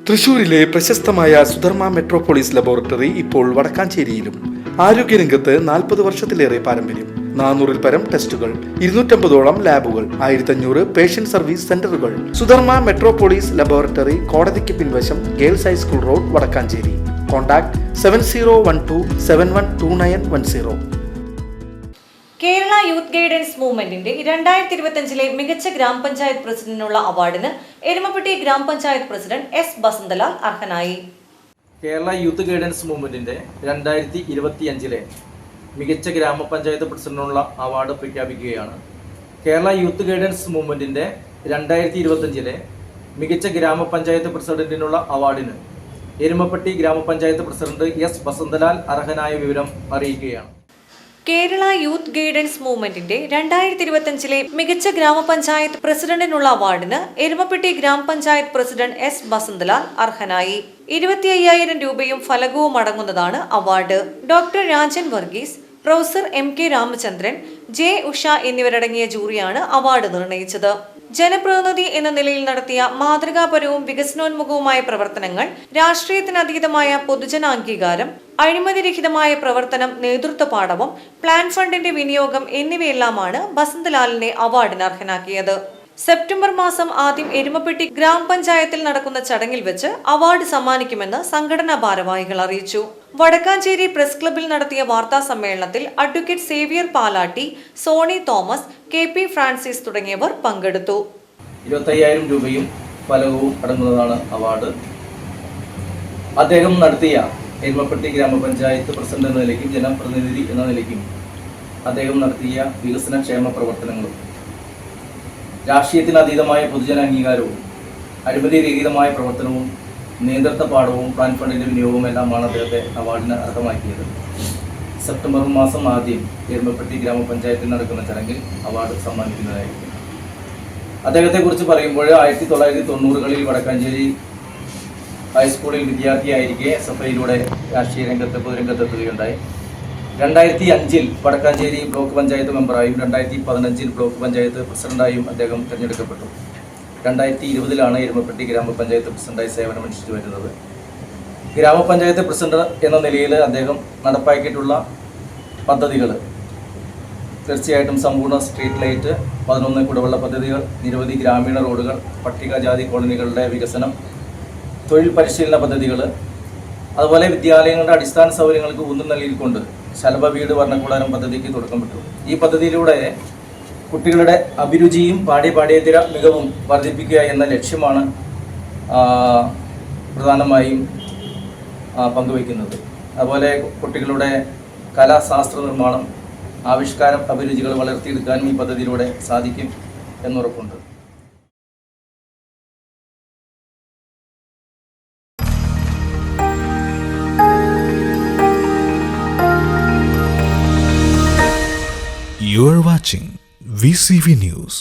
തൃശൂരിലെ പ്രശസ്തമായ Sudharma metropolis laboratory ഇപ്പോൾ വടക്കാഞ്ചേരിയിലും. ആരോഗ്യരംഗത്ത് 40 വർഷത്തിലേറെ പാരമ്പര്യം. 400-ൽ പരം ടെസ്റ്റുകൾ, 250ഓളം ലാബുകൾ, 1500 പേഷ്യന്റ് സർവീസ് സെന്ററുകൾ. സുധർമ്മ മെട്രോപോളിസ് ലബോറട്ടറി, കോടതിക്ക് പിൻവശം, girls high school road, Vadakkanchery. Contact 7012712910. Kerala youth guidance മൂവ്മെന്റിന്റെ 2025 മികച്ച ഗ്രാമപഞ്ചായത്ത് പ്രസിഡന്റിനുള്ള അവാർഡിന് എരുമപ്പെട്ടി ഗ്രാമപഞ്ചായത്ത് പ്രസിഡന്റ് എസ് ബസന്തലാൽ അർഹനായി. കേരള യൂത്ത് ഗൈഡൻസ് മൂവ്മെന്റിന്റെ 2025 മികച്ച ഗ്രാമപഞ്ചായത്ത് പ്രസിഡന്റിനുള്ള അവാർഡ് പ്രഖ്യാപിക്കുകയാണ്. കേരള യൂത്ത് ഗൈഡൻസ് മൂവ്മെന്റിന്റെ 2025 മികച്ച ഗ്രാമപഞ്ചായത്ത് പ്രസിഡന്റിനുള്ള അവാർഡിന് എരുമപ്പെട്ടി ഗ്രാമപഞ്ചായത്ത് പ്രസിഡന്റ് എസ് ബസന്തലാൽ അർഹനായ വിവരം അറിയിക്കുകയാണ്. കേരള യൂത്ത് ഗൈഡൻസ് മൂവ്മെന്റിന്റെ 2025 മികച്ച ഗ്രാമപഞ്ചായത്ത് പ്രസിഡന്റിനുള്ള അവാർഡിന് എരുമപ്പെട്ടി ഗ്രാമപഞ്ചായത്ത് പ്രസിഡന്റ് എസ് ബസന്തലാൽ അർഹനായി. 25,000 രൂപയും ഫലകവും അടങ്ങുന്നതാണ് award. Doctor Rajan Varghese, professor MK Ramachandran, J Usha എന്നിവരടങ്ങിയ ജൂറിയാണ് അവാർഡ് നിർണയിച്ചത്. ജനപ്രതിനിധി എന്ന നിലയിൽ നടത്തിയ മാതൃകാപരവും വികസനോന്മുഖവുമായ പ്രവർത്തനങ്ങൾ, രാഷ്ട്രീയത്തിനതീതമായ പൊതുജനാംഗീകാരം, അഴിമതിരഹിതമായ പ്രവർത്തനം, നേതൃത്വ പാടവം, പ്ലാൻ ഫണ്ടിന്റെ വിനിയോഗം എന്നിവയെല്ലാമാണ് ബസന്തലാലിനെ അവാർഡിന് അർഹനാക്കിയത്. സെപ്റ്റംബർ മാസം ആദ്യം എരുമപ്പെട്ടി ഗ്രാമപഞ്ചായത്തിൽ നടക്കുന്ന ചടങ്ങിൽ വെച്ച് അവാർഡ് സമ്മാനിക്കുമെന്ന് സംഘടനാ ഭാരവാഹികൾ അറിയിച്ചു. വടക്കാഞ്ചേരി പ്രസ് ക്ലബിൽ നടത്തിയ വാർത്താ സമ്മേളനത്തിൽ അഡ്വക്കേറ്റ് സേവിയർ പാലാട്ടി, സോണി തോമസ്, KP ഫ്രാൻസിസ് തുടങ്ങിയവർ പങ്കെടുത്തു. 25,000 രൂപയും ഫലകവും അടങ്ങുന്നതാണ് അവാർഡ്. അദ്ദേഹം നടത്തിയ എരുമപ്പെട്ടി ഗ്രാമപഞ്ചായത്ത് പ്രസിഡന്റ് എന്ന നിലയ്ക്കും ജനപ്രതിനിധി എന്ന നിലയ്ക്കും അദ്ദേഹം നടത്തിയ വികസന ക്ഷേമ പ്രവർത്തനങ്ങളും, രാഷ്ട്രീയത്തിനതീതമായ പൊതുജനാംഗീകാരവും, അഴിമതിരഹിതമായ പ്രവർത്തനവും, നേതൃത്വ പാഠവും, പ്ലാൻ ഫണ്ടിന്റെ വിനിയോഗവും എല്ലാമാണ് അദ്ദേഹത്തെ അവാർഡിന് അർഹമാക്കിയത്. സെപ്റ്റംബർ മാസം ആദ്യം എരുമപ്പെട്ടി ഗ്രാമപഞ്ചായത്തിൽ നടക്കുന്ന ചടങ്ങിൽ അവാർഡ് സമ്മാനിക്കുന്നതായിരിക്കും. അദ്ദേഹത്തെക്കുറിച്ച് പറയുമ്പോൾ 1990-കളിൽ വടക്കാഞ്ചേരി ഹൈസ്കൂളിൽ വിദ്യാർത്ഥിയായിരിക്കെ SFIയിലൂടെ രാഷ്ട്രീയ രംഗത്ത് പൊതുരംഗത്തെത്തുകയുണ്ടായി. 2005-ൽ വടക്കാഞ്ചേരി ബ്ലോക്ക് പഞ്ചായത്ത് മെമ്പറായും 2015-ൽ ബ്ലോക്ക് പഞ്ചായത്ത് പ്രസിഡന്റായും അദ്ദേഹം തിരഞ്ഞെടുക്കപ്പെട്ടു. 2020-ലാണ് എരുമപ്പെട്ടി ഗ്രാമപഞ്ചായത്ത് പ്രസിഡന്റായി സേവനമനുഷ്ഠിച്ചു വരുന്നത്. ഗ്രാമപഞ്ചായത്ത് പ്രസിഡന്റ് എന്ന നിലയിൽ അദ്ദേഹം നടപ്പാക്കിയിട്ടുള്ള പദ്ധതികൾ തീർച്ചയായിട്ടും സമ്പൂർണ്ണ സ്ട്രീറ്റ് ലൈറ്റ്, 11 കുടിവെള്ള പദ്ധതികൾ, നിരവധി ഗ്രാമീണ റോഡുകൾ, പട്ടികജാതി കോളനികളുടെ വികസനം, തൊഴിൽ പരിശീലന പദ്ധതികൾ, അതുപോലെ വിദ്യാലയങ്ങളുടെ അടിസ്ഥാന സൗകര്യങ്ങൾക്ക് ഊന്നൽ നൽകിക്കൊണ്ട് ശലഭ വീട് വർണ്ണക്കൂടാരം പദ്ധതിക്ക് തുടക്കമിട്ടു. ഈ പദ്ധതിയിലൂടെ കുട്ടികളുടെ അഭിരുചിയും പാഠ്യേതര മികവും വർദ്ധിപ്പിക്കുക എന്ന ലക്ഷ്യമാണ് പ്രധാനമായും പങ്കുവയ്ക്കുന്നത്. അതുപോലെ കുട്ടികളുടെ കലാശാസ്ത്ര നിർമ്മാണം, ആവിഷ്കാരം, അഭിരുചികൾ വളർത്തിയെടുക്കാനും ഈ പദ്ധതിയിലൂടെ സാധിക്കും എന്നുറപ്പുണ്ട്. You are watching VCV News.